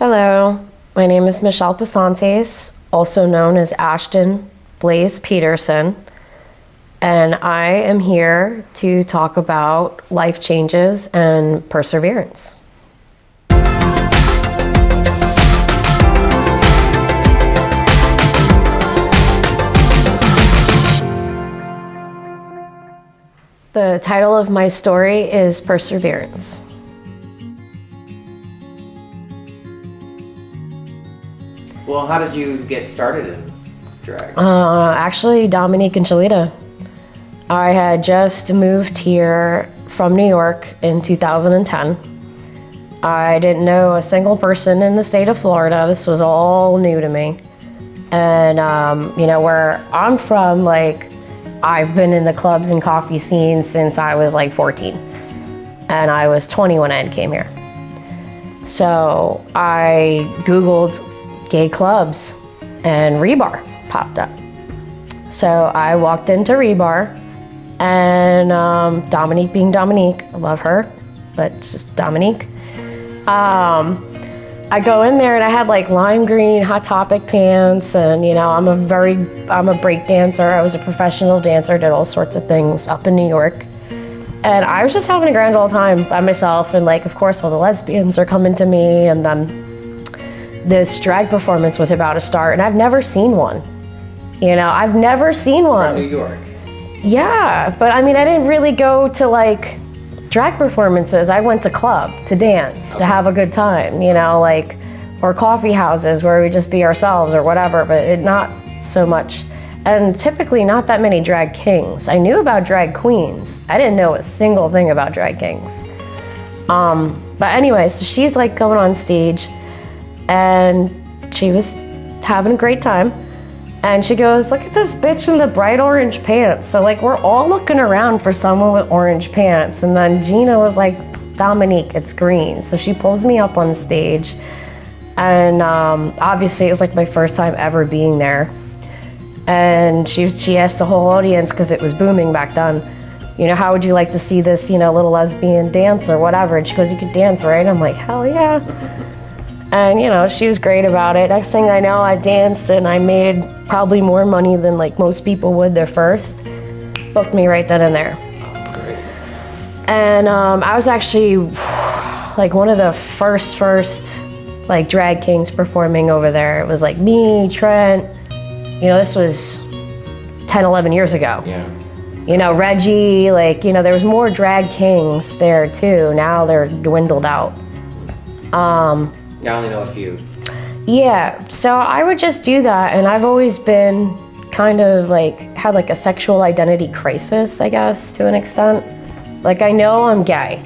Hello, my name is Michelle Pesantes, also known as Ashton Blaze Peterson, and I am here to talk about life changes and perseverance. The title of my story is Perseverance. Well, how did you get started in drag? Actually, Dominique and Shalita. I had just moved here from New York in 2010. I didn't know a single person in the state of Florida. This was all new to me. And, where I'm from, I've been in the clubs and coffee scene since I was 14. And I was 20 when I came here. So I Googled gay clubs and Rebar popped up. So I walked into Rebar and Dominique being Dominique, I love her, but it's just Dominique. I go in there and I had lime green Hot Topic pants and I'm a break dancer. I was a professional dancer, did all sorts of things up in New York. And I was just having a grand old time by myself and of course all the lesbians are coming to me, and then this drag performance was about to start, and I've never seen one. I've never seen one. From New York? Yeah, but I didn't really go to drag performances. I went to club to dance, to have a good time, or coffee houses where we just be ourselves or whatever, but not so much. And typically not that many drag kings. I knew about drag queens. I didn't know a single thing about drag kings. But anyway, so she's going on stage, and she was having a great time. And she goes, "Look at this bitch in the bright orange pants." So we're all looking around for someone with orange pants. And then Gina was like, "Dominique, it's green." So she pulls me up on stage. And obviously it was my first time ever being there. And she asked the whole audience, because it was booming back then, "How would you like to see this, little lesbian dance or whatever?" And she goes, "You can dance, right?" I'm like, "Hell yeah." And, she was great about it. Next thing I know, I danced and I made probably more money than most people would their first. Booked me right then and there. Great. And I was actually one of the first drag kings performing over there. It was me, Trent. This was 10, 11 years ago. Yeah. Reggie, there was more drag kings there too. Now they're dwindled out. I only know a few. Yeah, so I would just do that, and I've always been kind of had a sexual identity crisis, I guess, to an extent. I know I'm gay.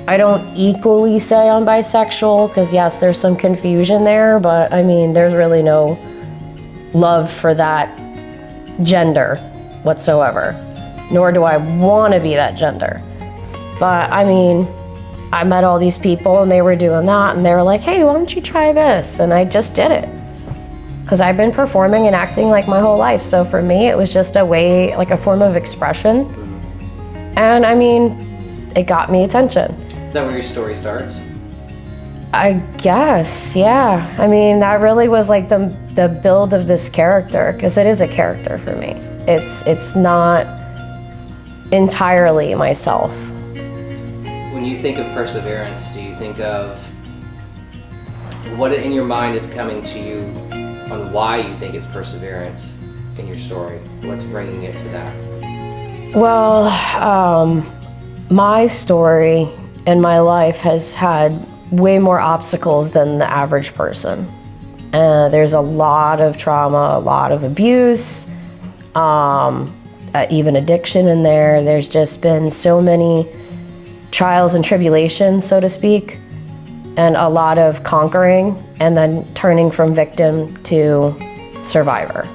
I don't equally say I'm bisexual, because yes, there's some confusion there, but there's really no love for that gender whatsoever, nor do I want to be that gender. But I met all these people and they were doing that, and they were like, "Hey, why don't you try this?" And I just did it because I've been performing and acting my whole life. So for me, it was just a way, a form of expression. And it got me attention. Is that where your story starts? I guess, yeah. That really was the build of this character, because it is a character for me. It's not entirely myself. When you think of perseverance, do you think of what in your mind is coming to you on why you think it's perseverance in your story? What's bringing it to that? Well, my story and my life has had way more obstacles than the average person. There's a lot of trauma, a lot of abuse, even addiction in there. There's just been so many trials and tribulations, so to speak, and a lot of conquering and then turning from victim to survivor.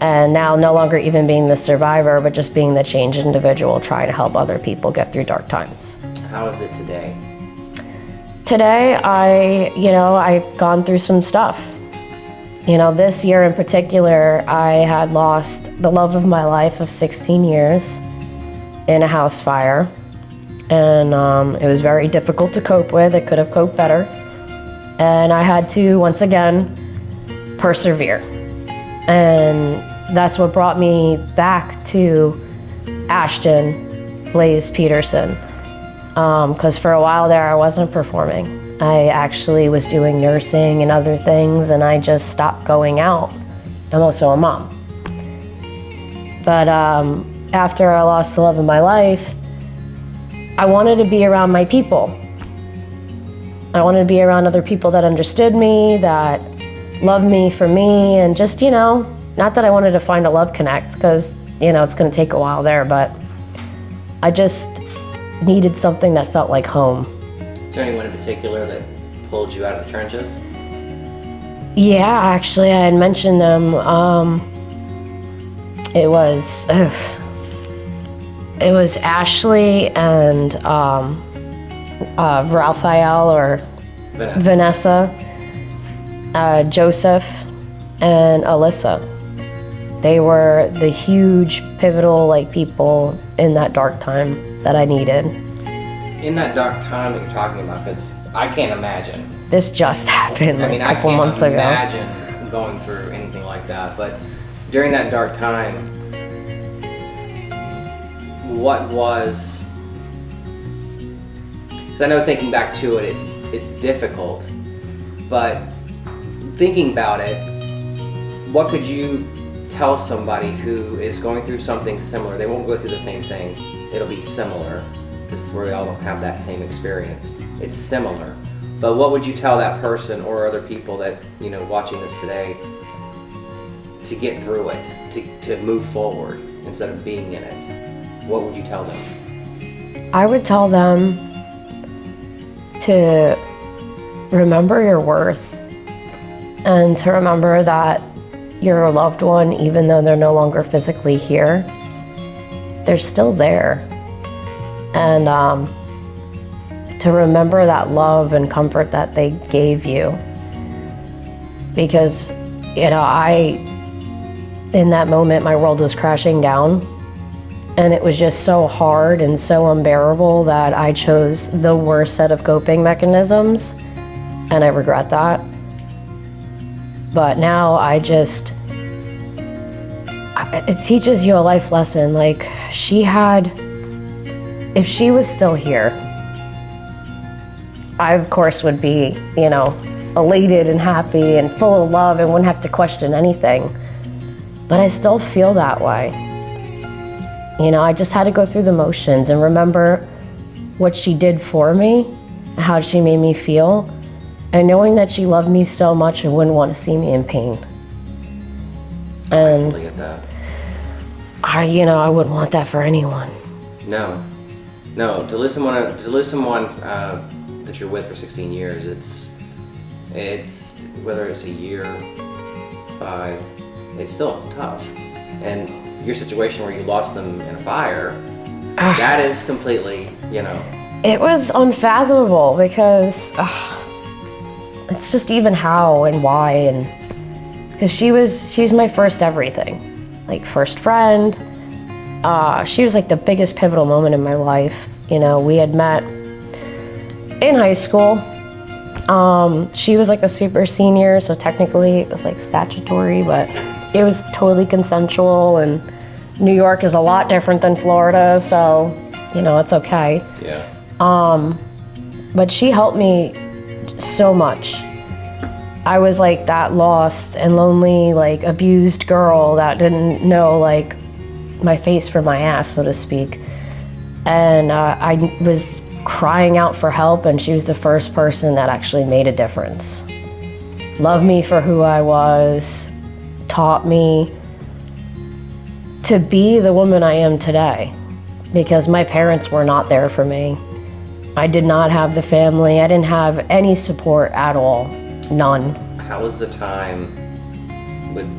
And now no longer even being the survivor, but just being the changed individual, trying to help other people get through dark times. How is it today? Today, I've gone through some stuff. This year in particular, I had lost the love of my life of 16 years in a house fire. And it was very difficult to cope with. I could have coped better. And I had to, once again, persevere. And that's what brought me back to Ashton, Blaze Peterson. Because for a while there, I wasn't performing. I actually was doing nursing and other things, and I just stopped going out. I'm also a mom. But after I lost the love of my life, I wanted to be around my people. I wanted to be around other people that understood me, that loved me for me, and just, not that I wanted to find a love connect, because, it's going to take a while there, but I just needed something that felt like home. Is there anyone in particular that pulled you out of the trenches? Yeah, actually, I had mentioned them. It was Ashley and Raphael or Vanessa, Joseph, and Alyssa. They were the huge, pivotal, people in that dark time that I needed. In that dark time that you're talking about, because I can't imagine. This just happened a couple months ago. I can't imagine going through anything like that. But during that dark time, what was... Because I know thinking back to it, it's difficult. But thinking about it, what could you tell somebody who is going through something similar? They won't go through the same thing. It'll be similar, because we all don't have that same experience. It's similar. But what would you tell that person or other people that, watching this today to get through it, to move forward instead of being in it? What would you tell them? I would tell them to remember your worth and to remember that your loved one, even though they're no longer physically here, they're still there. And to remember that love and comfort that they gave you. Because, in that moment, my world was crashing down. And it was just so hard and so unbearable that I chose the worst set of coping mechanisms. And I regret that. But now it teaches you a life lesson. If she was still here, I, of course, would be, elated and happy and full of love and wouldn't have to question anything. But I still feel that way. I just had to go through the motions and remember what she did for me and how she made me feel, and knowing that she loved me so much and wouldn't want to see me in pain. And I totally get that. I wouldn't want that for anyone. No, to lose someone that you're with for 16 years, it's whether it's a year, 5, it's still tough. And your situation where you lost them in a fire, that is completely, It was unfathomable because it's just even how and why, and because she's my first everything, first friend. She was the biggest pivotal moment in my life. We had met in high school. She was a super senior, so technically it was statutory, but it was totally consensual, and New York is a lot different than Florida, so it's okay. Yeah. But she helped me so much. I was that lost and lonely, abused girl that didn't know my face from my ass, so to speak. And I was crying out for help, and she was the first person that actually made a difference. Loved me for who I was, taught me to be the woman I am today, because my parents were not there for me. I did not have the family. I didn't have any support at all. None. How was the time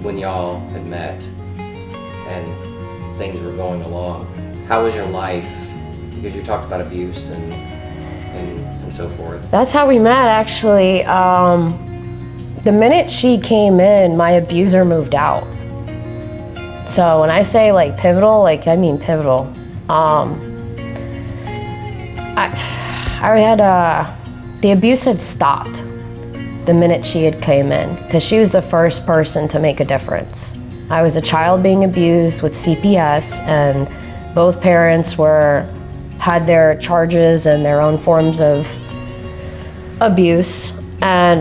when y'all had met and things were going along? How was your life? Because you talked about abuse and so forth. That's how we met, actually. The minute she came in, my abuser moved out. So when I say pivotal, I mean pivotal. I had the abuse had stopped. the minute she had came in, because she was the first person to make a difference. I was a child being abused with CPS, and both parents had their charges and their own forms of abuse. And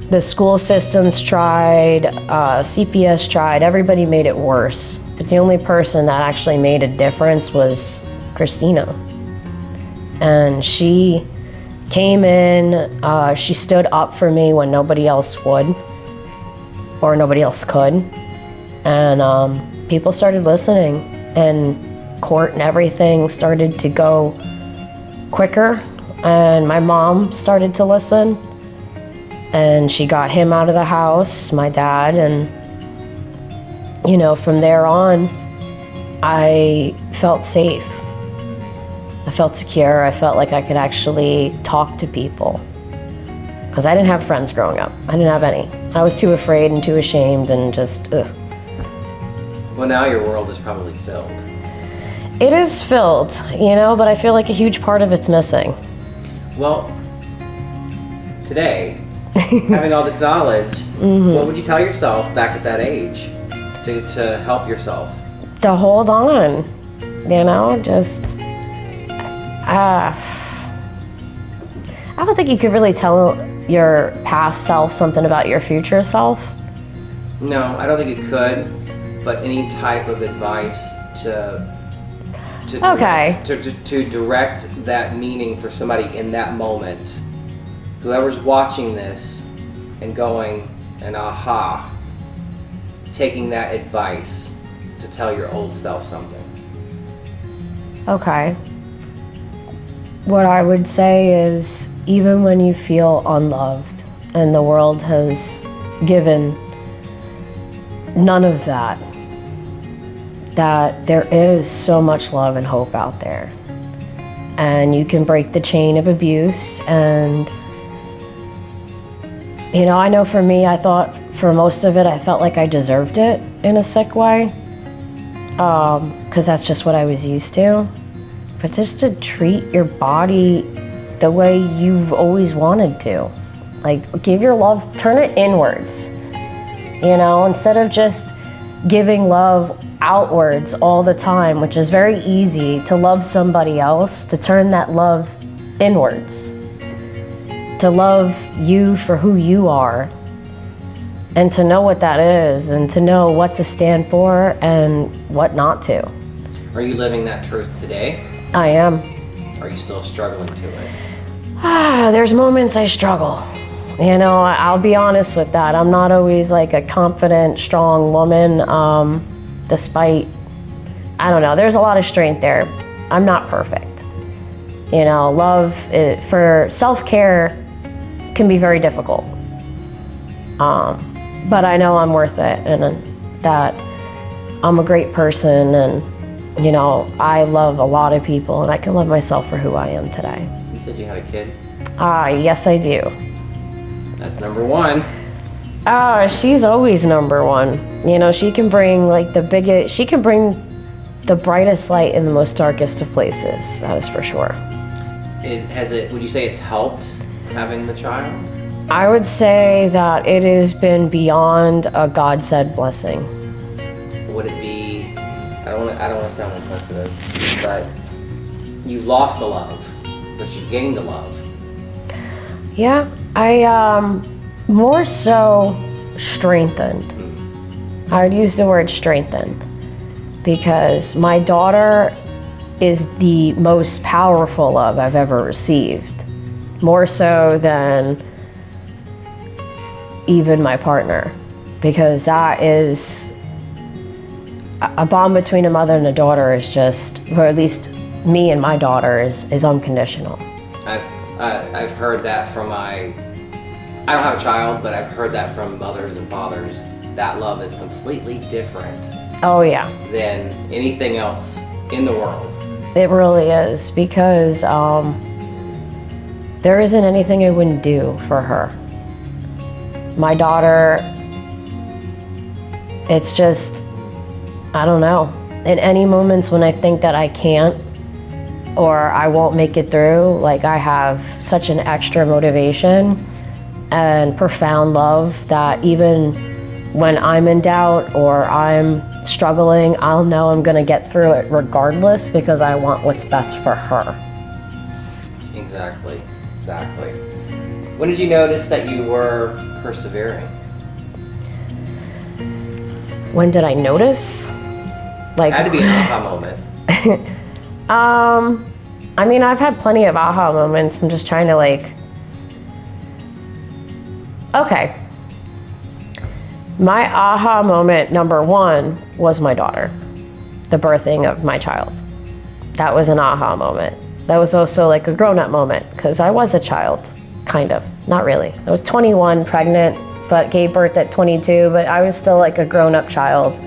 the school systems tried, CPS tried, everybody made it worse. But the only person that actually made a difference was Christina. And she came in, she stood up for me when nobody else would, or nobody else could. And people started listening, and court and everything started to go quicker. And my mom started to listen, and she got him out of the house, my dad, and you know, from there on, I felt safe. I felt secure. I felt like I could actually talk to people. Because I didn't have friends growing up. I didn't have any. I was too afraid and too ashamed and just, ugh. Well, now your world is probably filled. It is filled, you know, but I feel like a huge part of it's missing. Well, today, having all this knowledge, what would you tell yourself back at that age to help yourself? To hold on, you know, just, I don't think you could really tell your past self something about your future self. No, I don't think it could, but any type of advice to direct that meaning for somebody in that moment, whoever's watching this and going, and aha, taking that advice to tell your old self something. Okay. What I would say is, even when you feel unloved and the world has given none of that, that there is so much love and hope out there. And you can break the chain of abuse. And, you know, I know for me, I thought for most of it, I felt like I deserved it in a sick way. Because that's just what I was used to. But just to treat your body the way you've always wanted to. Like, give your love, turn it inwards. You know, instead of just giving love outwards all the time, which is very easy to love somebody else, to turn that love inwards. To love you for who you are. And to know what that is, and to know what to stand for and what not to. Are you living that truth today? I am. Are you still struggling to it? There's moments I struggle. You know, I'll be honest with that. I'm not always like a confident, strong woman, despite, I don't know, there's a lot of strength there. I'm not perfect. You know, for self-care can be very difficult. But I know I'm worth it, and that I'm a great person, and you know, I love a lot of people, and I can love myself for who I am today. You said you had a kid? Yes, I do. That's number one. She's always number one. You know, she can bring she can bring the brightest light in the most darkest of places. That is for sure. Would you say it's helped having the child? I would say that it has been beyond a God-said blessing. Would it be, I don't want to sound insensitive, but you lost the love, but you gained the love. Yeah, I more so strengthened. I would use the word strengthened, because my daughter is the most powerful love I've ever received, more so than even my partner, because that is a bond between a mother and a daughter is just, or at least me and my daughter is unconditional. I've heard that from I don't have a child, but I've heard that from mothers and fathers. That love is completely different. Oh yeah. Than anything else in the world. It really is, because there isn't anything I wouldn't do for her. My daughter, it's just, I don't know. In any moments when I think that I can't or I won't make it through, like I have such an extra motivation and profound love that even when I'm in doubt or I'm struggling, I'll know I'm gonna get through it regardless because I want what's best for her. Exactly. When did you notice that you were persevering? When did I notice? Like, Had to be an aha moment. I mean, I've had plenty of aha moments. I'm just trying to okay. My aha moment number one was my daughter, the birthing of my child. That was an aha moment. That was also like a grown-up moment because I was a child, kind of, not really. I was 21, pregnant, but gave birth at 22, but I was still like a grown-up child.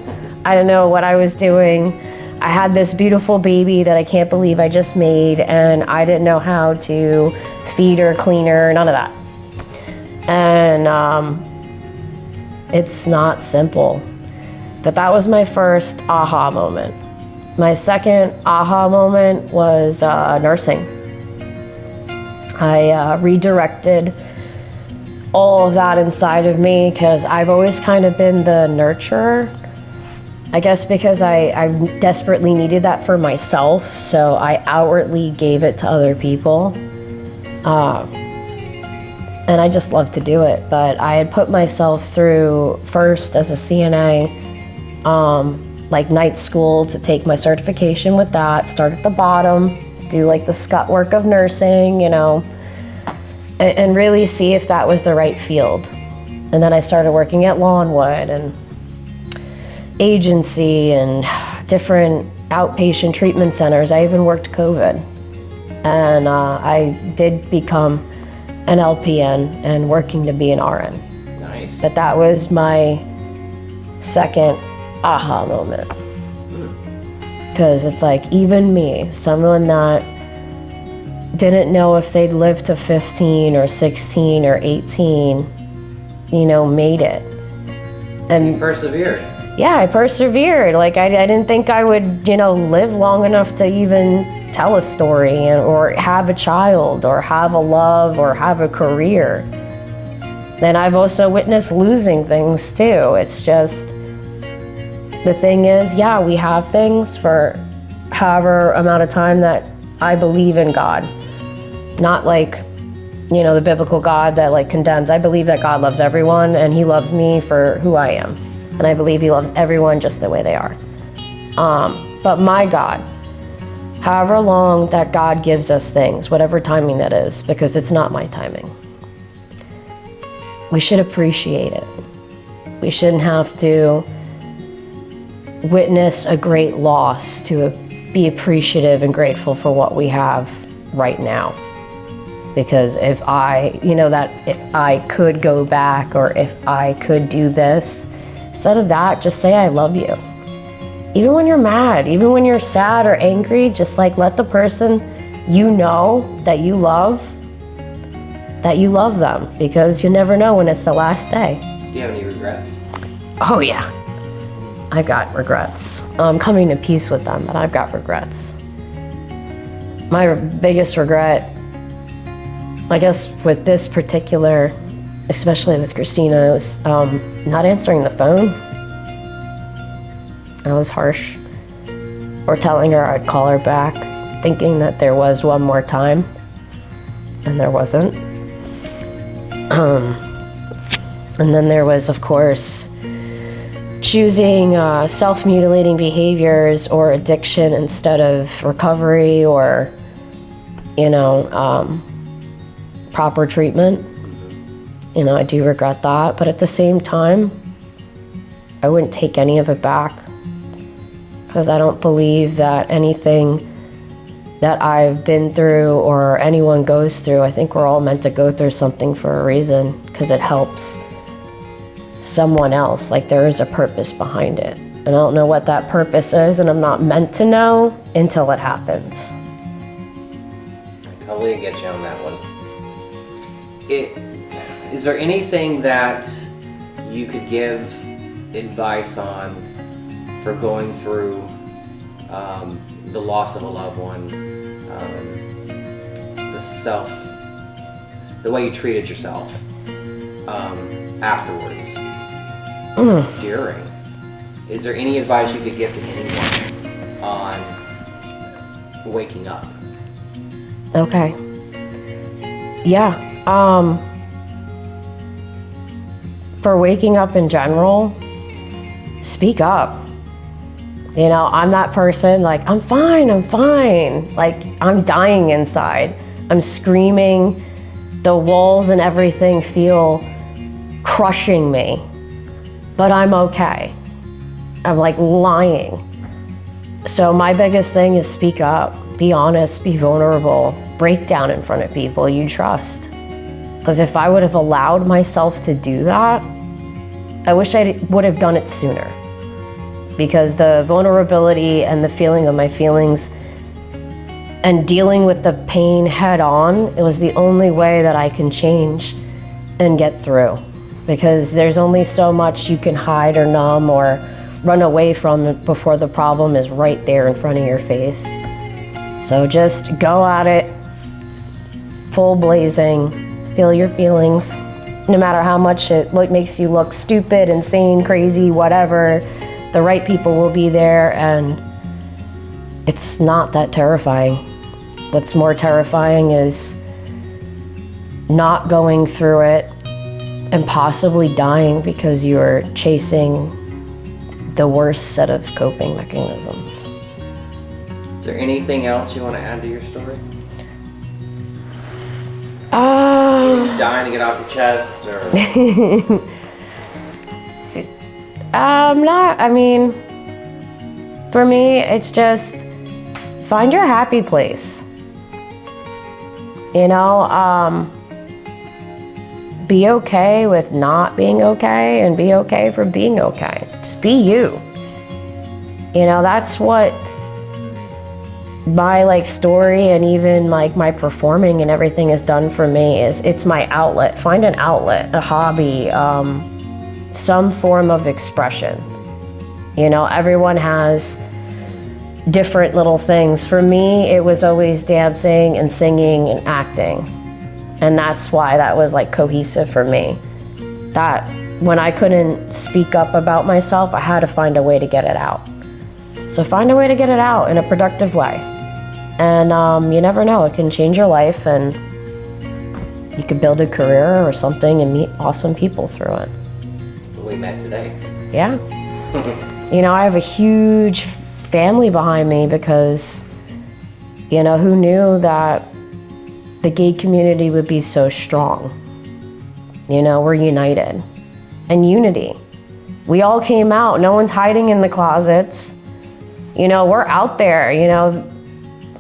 I didn't know what I was doing. I had this beautiful baby that I can't believe I just made, and I didn't know how to feed her, clean her, none of that. And it's not simple. But that was my first aha moment. My second aha moment was nursing. I redirected all of that inside of me because I've always kind of been the nurturer. I guess because I desperately needed that for myself, so I outwardly gave it to other people. And I just love to do it, but I had put myself through first as a CNA, like night school to take my certification with that, start at the bottom, do like the scut work of nursing, and really see if that was the right field. And then I started working at Lawnwood and agency and different outpatient treatment centers. I even worked COVID. And I did become an LPN and working to be an RN. Nice. But that was my second aha moment. Because it's like, even me, someone that didn't know if they'd live to 15 or 16 or 18, made it. And you persevered. Yeah, I persevered. Like, I didn't think I would, live long enough to even tell a story or have a child or have a love or have a career. Then I've also witnessed losing things too. It's just, the thing is, yeah, we have things for however amount of time that I believe in God. Not like, the biblical God that like condemns. I believe that God loves everyone and he loves me for who I am. And I believe he loves everyone just the way they are. But my God, however long that God gives us things, whatever timing that is, because it's not my timing, we should appreciate it. We shouldn't have to witness a great loss to be appreciative and grateful for what we have right now. Because if if I could go back or if I could do this, instead of that, just say I love you. Even when you're mad, even when you're sad or angry, just let the person that you love them, because you never know when it's the last day. Do you have any regrets? Oh yeah, I got regrets. I'm coming to peace with them, but I've got regrets. My biggest regret, I guess with this particular, especially with Christina, was not answering the phone. I was harsh. Or telling her I'd call her back, thinking that there was one more time, and there wasn't. And then there was, of course, choosing self-mutilating behaviors or addiction instead of recovery or, proper treatment. I do regret that, but at the same time, I wouldn't take any of it back, because I don't believe that anything that I've been through or anyone goes through, I think we're all meant to go through something for a reason, because it helps someone else. Like, there is a purpose behind it. And I don't know what that purpose is, and I'm not meant to know until it happens. I totally get you on that one. Is there anything that you could give advice on for going through the loss of a loved one, the way you treated yourself? afterwards, during. Is there any advice you could give to anyone on waking up? Okay. Yeah. For waking up in general, speak up. You know, I'm that person, like, I'm fine. Like, I'm dying inside. I'm screaming. The walls and everything feel crushing me. But I'm okay. I'm like lying. So my biggest thing is speak up, be honest, be vulnerable, break down in front of people you trust. Because if I would have allowed myself to do that, I wish I would have done it sooner. Because the vulnerability and the feeling of my feelings and dealing with the pain head on, it was the only way that I can change and get through. Because there's only so much you can hide or numb or run away from before the problem is right there in front of your face. So just go at it, full blazing, feel your feelings. No matter how much it makes you look stupid, insane, crazy, whatever, the right people will be there, and it's not that terrifying. What's more terrifying is not going through it and possibly dying because you're chasing the worst set of coping mechanisms. Is there anything else you want to add to your story? Dying to get off your chest, or? For me, it's just find your happy place. You know, be okay with not being okay and be okay for being okay. Just be you. You know, that's what my story and even my performing and everything has done for me. Is it's my outlet. Find an outlet, a hobby, some form of expression. You know, everyone has different little things. For me, it was always dancing and singing and acting. And that's why that was cohesive for me. That when I couldn't speak up about myself, I had to find a way to get it out. So find a way to get it out in a productive way. And you never know, it can change your life, and you could build a career or something and meet awesome people through it. We met today. Yeah. You know, I have a huge family behind me because, you know, who knew that the gay community would be so strong? You know, we're united. And unity. We all came out. No one's hiding in the closets. You know, we're out there. You know,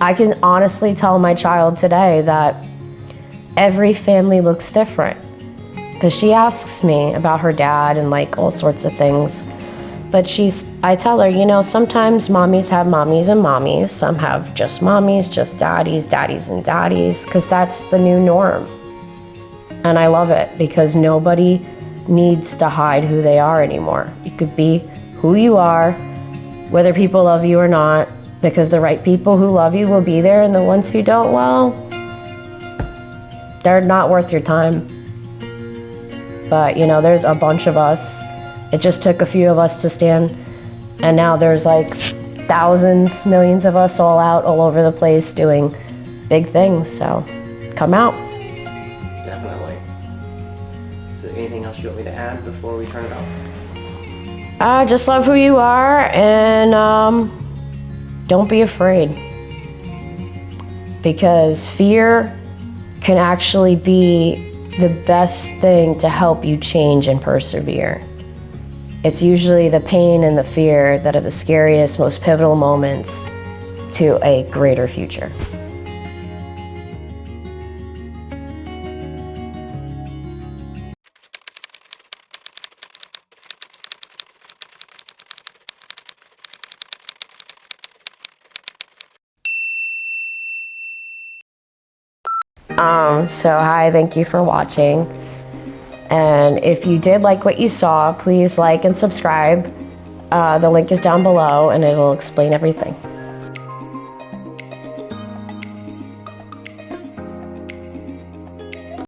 I can honestly tell my child today that every family looks different. Because she asks me about her dad and all sorts of things. But I tell her, you know, sometimes mommies have mommies and mommies. Some have just mommies, just daddies, daddies and daddies, because that's the new norm. And I love it because nobody needs to hide who they are anymore. You could be who you are, whether people love you or not, because the right people who love you will be there, and the ones who don't, well, they're not worth your time. But, you know, there's a bunch of us. It just took a few of us to stand, and now there's thousands, millions of us all out all over the place doing big things. So come out. Definitely. Is there anything else you want me to add before we turn it off? Just love who you are, and don't be afraid. Because fear can actually be the best thing to help you change and persevere. It's usually the pain and the fear that are the scariest, most pivotal moments to a greater future. So hi, thank you for watching. And if you did like what you saw, please like and subscribe. The link is down below and it'll explain everything.